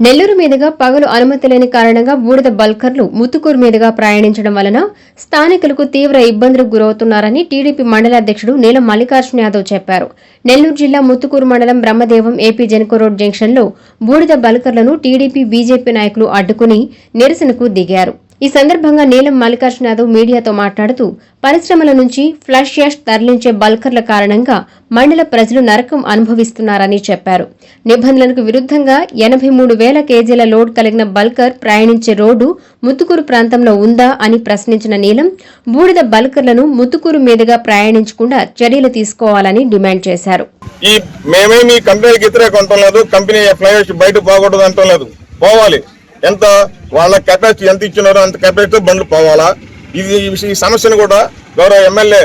నెల్లూరు మీదుగా పగలు అనుమతి లేని కారణంగా బూడిద బల్కర్లు ముత్తుకూరు మీదుగా ప్రయాణించడం వలన స్థానికులకు తీవ్ర ఇబ్బందులకు గురవుతున్నారని టీడీపీ మండలాధ్యక్షుడు నీలం మల్లికార్జున యాదవ్ చెప్పారు. నెల్లూరు జిల్లా ముత్తుకూరు మండలం బ్రహ్మదేవం ఏపీ జెన్కో రోడ్ జంక్షన్లో బూడిద బల్కర్లను టీడీపీ బీజేపీ నాయకులు అడ్డుకుని నిరసనకు దిగారు. ఈ సందర్భంగా నీలం మల్లికార్జున యాదవ్ మీడియాతో మాట్లాడుతూ పరిశ్రమల నుంచి ఫ్లష్ యాష్ తరలించే బల్కర్ల కారణంగా మండల ప్రజలు నరకం అనుభవిస్తున్నారని చెప్పారు. నిబంధనలకు విరుద్ధంగా 83,000 కేజీల లోడ్ కలిగిన బల్కర్ ప్రయాణించే రోడ్డు ముత్తుకూరు ప్రాంతంలో ఉందా అని ప్రశ్నించిన నీలం బూడిద బల్కర్లను ముత్తుకూరు మీదుగా ప్రయాణించకుండా చర్యలు తీసుకోవాలని డిమాండ్ చేశారు. మేమేమి కంపెనీకి వ్యతిరేకం అంటం లేదు, కంపెనీ ఫ్లైఓవర్ బయట పోకూడదు అంటం లేదు, పోవాలి. ఎంత వాళ్ళ కెపాసిటీ ఎంత ఇచ్చినారో అంత కెపాసిటీ బండ్లు పోవాలా. ఈ సమస్యను కూడా గౌరవ ఎమ్మెల్యే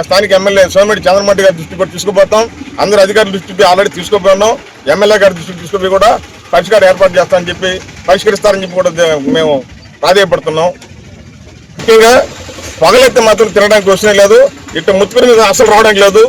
స్థానిక ఎమ్మెల్యే సోమిరెడ్డి చంద్రమౌళి గారి దృష్టికి కూడా తీసుకుపోతాం. అందరు అధికారుల దృష్టికి ఆల్రెడీ తీసుకుపోయినాం. ఎమ్మెల్యే గారి దృష్టికి తీసుకుపోయి కూడా పరిష్కారం ఏర్పాటు చేస్తామని చెప్పి పరిష్కరిస్తారని చెప్పి కూడా మేము ప్రాధాన్యపడుతున్నాం. ముఖ్యంగా పగలెత్తే మాత్రం తినడానికి వస్తూనే లేదు, ఇటు ముత్తుకూరు మీద అసలు రావడానికి లేదు.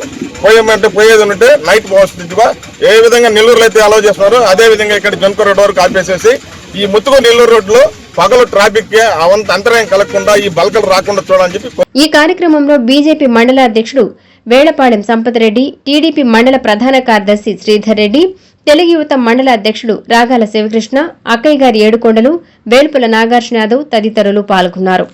పోయేది ఉంటే నైట్ పోవచ్చుగా ఏ విధంగా నెల్లూరులో అయితే అలౌ చేస్తున్నారో అదే విధంగా ఇక్కడ జెన్కో రోడ్ వరకు ఆపేసేసి ఈ ముత్తుకూరు నెల్లూరు రోడ్లో పగలు ట్రాఫిక్ కి అవంత అంతరాయం కలగకుండా ఈ బల్కలు రాకుండా చూడాలని చెప్పి ఈ కార్యక్రమంలో బీజేపీ మండల అధ్యక్షుడు వేళపాడెం సంపతరెడ్డి, టీడీపీ మండల ప్రధాన కార్యదర్శి శ్రీధర్ రెడ్డి, తెలుగు యువత మండల అధ్యక్షుడు రాగాల శివకృష్ణ, అక్కయ్య గారి ఏడుకొండలు, వేల్పుల నాగార్జున యాదవ్ తదితరులు పాల్గొన్నారు.